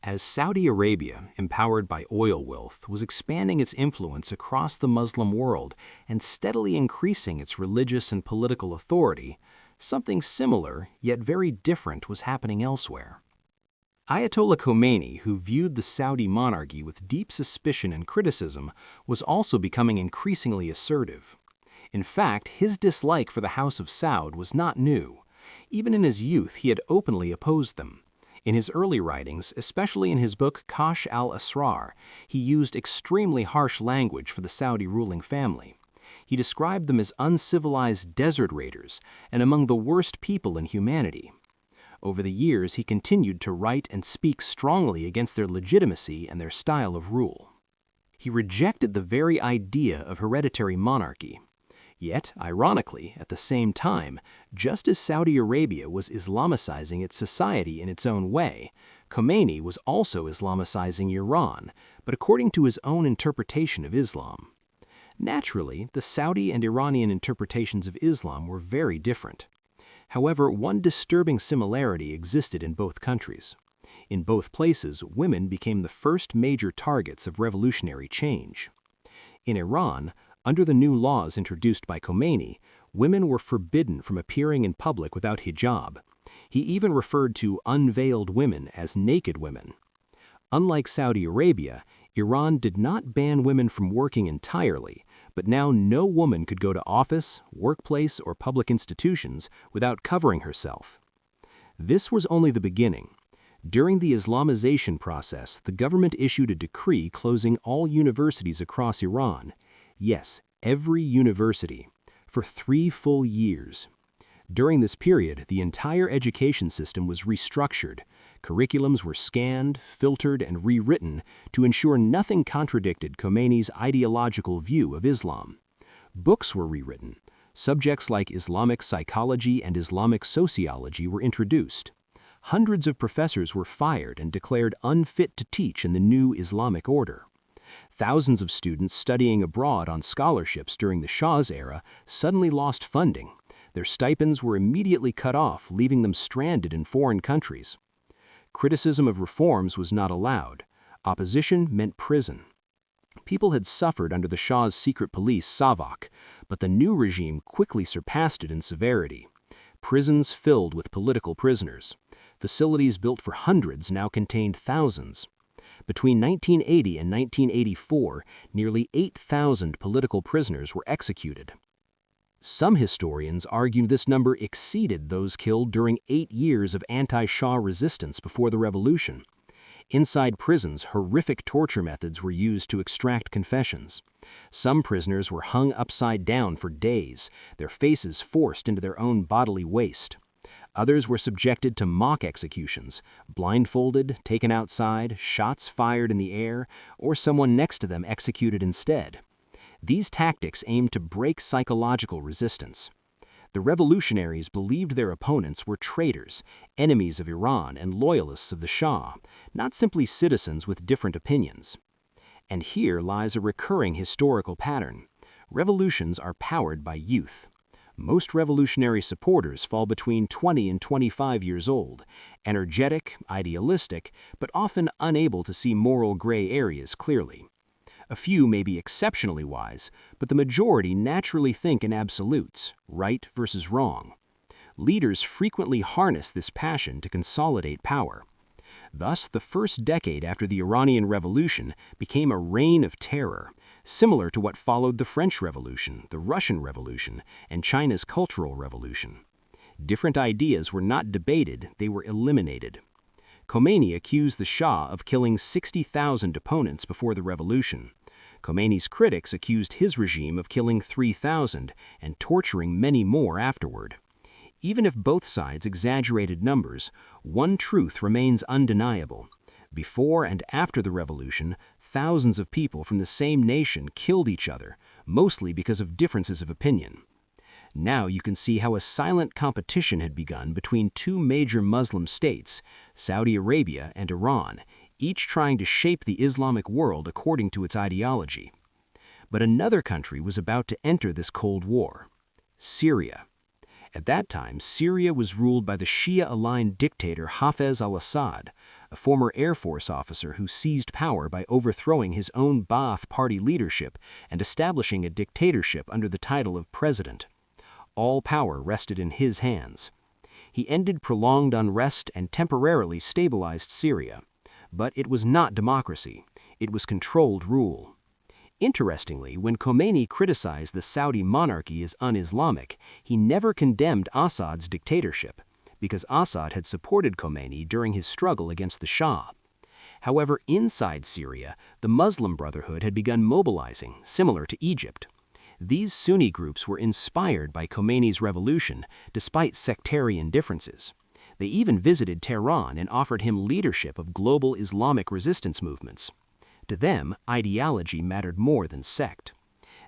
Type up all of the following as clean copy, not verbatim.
As Saudi Arabia, empowered by oil wealth, was expanding its influence across the Muslim world and steadily increasing its religious and political authority, something similar, yet very different, was happening elsewhere. Ayatollah Khomeini, who viewed the Saudi monarchy with deep suspicion and criticism, was also becoming increasingly assertive. In fact, his dislike for the House of Saud was not new. Even in his youth, he had openly opposed them. In his early writings, especially in his book Kashf al-Asrar, he used extremely harsh language for the Saudi ruling family. He described them as uncivilized desert raiders and among the worst people in humanity. Over the years, he continued to write and speak strongly against their legitimacy and their style of rule. He rejected the very idea of hereditary monarchy. Yet, ironically, at the same time, just as Saudi Arabia was Islamicizing its society in its own way, Khomeini was also Islamicizing Iran, but according to his own interpretation of Islam. Naturally, the Saudi and Iranian interpretations of Islam were very different. However, one disturbing similarity existed in both countries. In both places, women became the first major targets of revolutionary change. In Iran, under the new laws introduced by Khomeini, women were forbidden from appearing in public without hijab. He even referred to unveiled women as naked women. Unlike Saudi Arabia, Iran did not ban women from working entirely, but now no woman could go to office, workplace, or public institutions without covering herself. This was only the beginning. During the Islamization process, the government issued a decree closing all universities across Iran. Yes, every university, for 3 full years. During this period, the entire education system was restructured. Curriculums were scanned, filtered, and rewritten to ensure nothing contradicted Khomeini's ideological view of Islam. Books were rewritten. Subjects like Islamic psychology and Islamic sociology were introduced. Hundreds of professors were fired and declared unfit to teach in the new Islamic order. Thousands of students studying abroad on scholarships during the Shah's era suddenly lost funding. Their stipends were immediately cut off, leaving them stranded in foreign countries. Criticism of reforms was not allowed. Opposition meant prison. People had suffered under the Shah's secret police, Savak, but the new regime quickly surpassed it in severity. Prisons filled with political prisoners. Facilities built for hundreds now contained thousands. Between 1980 and 1984, nearly 8,000 political prisoners were executed. Some historians argue this number exceeded those killed during 8 years of anti-Shah resistance before the revolution. Inside prisons, horrific torture methods were used to extract confessions. Some prisoners were hung upside down for days, their faces forced into their own bodily waste. Others were subjected to mock executions, blindfolded, taken outside, shots fired in the air, or someone next to them executed instead. These tactics aimed to break psychological resistance. The revolutionaries believed their opponents were traitors, enemies of Iran and loyalists of the Shah, not simply citizens with different opinions. And here lies a recurring historical pattern. Revolutions are powered by youth. Most revolutionary supporters fall between 20 and 25 years old, energetic, idealistic, but often unable to see moral gray areas clearly. A few may be exceptionally wise, but the majority naturally think in absolutes, right versus wrong. Leaders frequently harness this passion to consolidate power. Thus, the first decade after the Iranian Revolution became a reign of terror, similar to what followed the French Revolution, the Russian Revolution, and China's Cultural Revolution. Different ideas were not debated, they were eliminated. Khomeini accused the Shah of killing 60,000 opponents before the revolution. Khomeini's critics accused his regime of killing 3,000 and torturing many more afterward. Even if both sides exaggerated numbers, one truth remains undeniable. Before and after the revolution, thousands of people from the same nation killed each other, mostly because of differences of opinion. Now you can see how a silent competition had begun between 2 major Muslim states, Saudi Arabia and Iran, each trying to shape the Islamic world according to its ideology. But another country was about to enter this Cold War: Syria. At that time, Syria was ruled by the Shia-aligned dictator Hafez al-Assad, a former Air Force officer who seized power by overthrowing his own Ba'ath Party leadership and establishing a dictatorship under the title of president. All power rested in his hands. He ended prolonged unrest and temporarily stabilized Syria. But it was not democracy. It was controlled rule. Interestingly, when Khomeini criticized the Saudi monarchy as un-Islamic, he never condemned Assad's dictatorship, because Assad had supported Khomeini during his struggle against the Shah. However, inside Syria, the Muslim Brotherhood had begun mobilizing, similar to Egypt. These Sunni groups were inspired by Khomeini's revolution, despite sectarian differences. They even visited Tehran and offered him leadership of global Islamic resistance movements. To them, ideology mattered more than sect.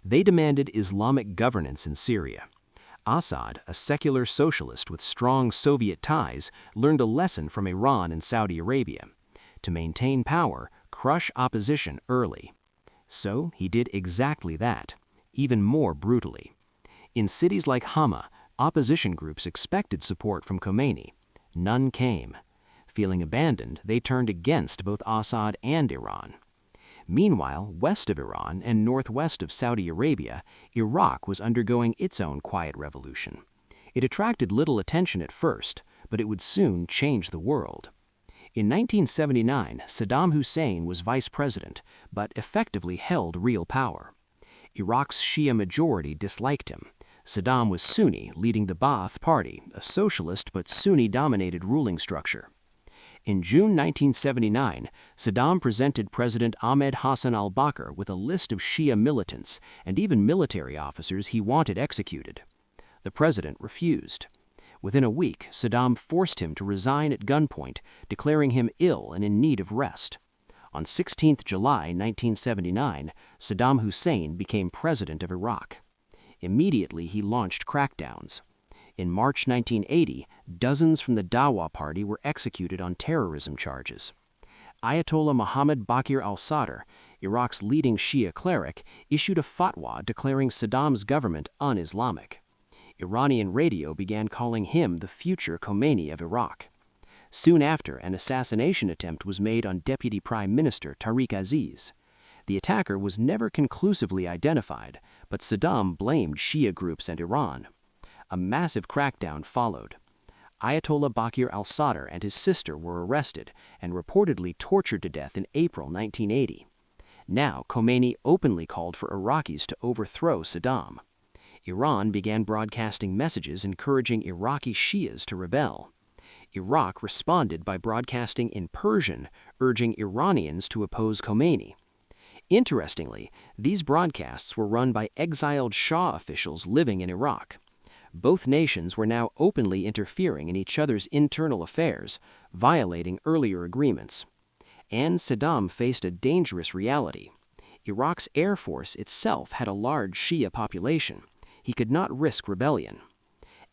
They demanded Islamic governance in Syria. Assad, a secular socialist with strong Soviet ties, learned a lesson from Iran and Saudi Arabia. To maintain power, crush opposition early. So he did exactly that, even more brutally. In cities like Hama, opposition groups expected support from Khomeini. None came. Feeling abandoned, they turned against both Assad and Iran. Meanwhile, west of Iran and northwest of Saudi Arabia, Iraq was undergoing its own quiet revolution. It attracted little attention at first, but it would soon change the world. In 1979, Saddam Hussein was vice president, but effectively held real power. Iraq's Shia majority disliked him. Saddam was Sunni, leading the Ba'ath Party, a socialist but Sunni-dominated ruling structure. In June 1979, Saddam presented President Ahmed Hassan al-Bakr with a list of Shia militants and even military officers he wanted executed. The president refused. Within a week, Saddam forced him to resign at gunpoint, declaring him ill and in need of rest. On 16 July 1979, Saddam Hussein became president of Iraq. Immediately, he launched crackdowns. In March 1980, dozens from the Dawa party were executed on terrorism charges. Ayatollah Mohammad Baqir al-Sadr, Iraq's leading Shia cleric, issued a fatwa declaring Saddam's government un-Islamic. Iranian radio began calling him the future Khomeini of Iraq. Soon after, an assassination attempt was made on Deputy Prime Minister Tariq Aziz. The attacker was never conclusively identified, but Saddam blamed Shia groups and Iran. A massive crackdown followed. Ayatollah Baqir al-Sadr and his sister were arrested and reportedly tortured to death in April 1980. Now, Khomeini openly called for Iraqis to overthrow Saddam. Iran began broadcasting messages encouraging Iraqi Shias to rebel. Iraq responded by broadcasting in Persian, urging Iranians to oppose Khomeini. Interestingly, these broadcasts were run by exiled Shah officials living in Iraq. Both nations were now openly interfering in each other's internal affairs, violating earlier agreements. And Saddam faced a dangerous reality. Iraq's Air Force itself had a large Shia population. He could not risk rebellion.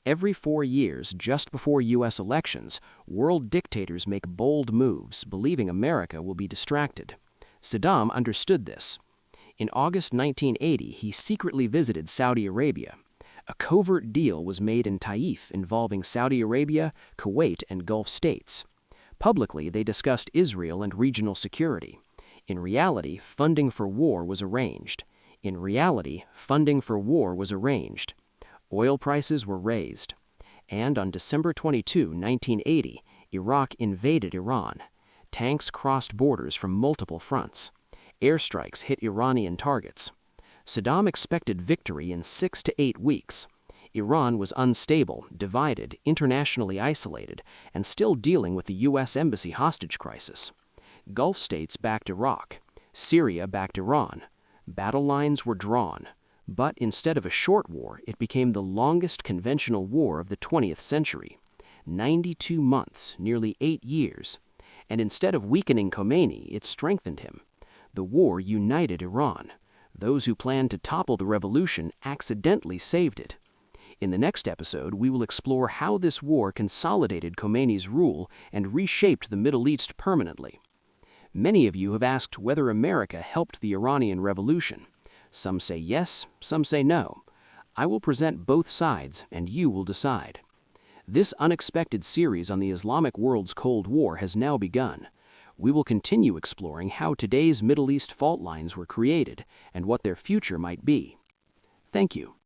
Every 4 years, just before U.S. elections, world dictators make bold moves, believing America will be distracted. Saddam understood this. In August 1980, he secretly visited Saudi Arabia. A covert deal was made in Taif involving Saudi Arabia, Kuwait, and Gulf states. Publicly, they discussed Israel and regional security. In reality, funding for war was arranged. Oil prices were raised. And on December 22, 1980, Iraq invaded Iran. Tanks crossed borders from multiple fronts. Airstrikes hit Iranian targets. Saddam expected victory in 6 to 8 weeks. Iran was unstable, divided, internationally isolated, and still dealing with the U.S. Embassy hostage crisis. Gulf states backed Iraq. Syria backed Iran. Battle lines were drawn. But instead of a short war, it became the longest conventional war of the 20th century. 92 months, nearly 8 years. And instead of weakening Khomeini, it strengthened him. The war united Iran. Those who planned to topple the revolution accidentally saved it. In the next episode, we will explore how this war consolidated Khomeini's rule and reshaped the Middle East permanently. Many of you have asked whether America helped the Iranian Revolution. Some say yes, some say no. I will present both sides, and you will decide. This unexpected series on the Islamic world's Cold War has now begun. we will continue exploring how today's Middle East fault lines were created and what their future might be. Thank you.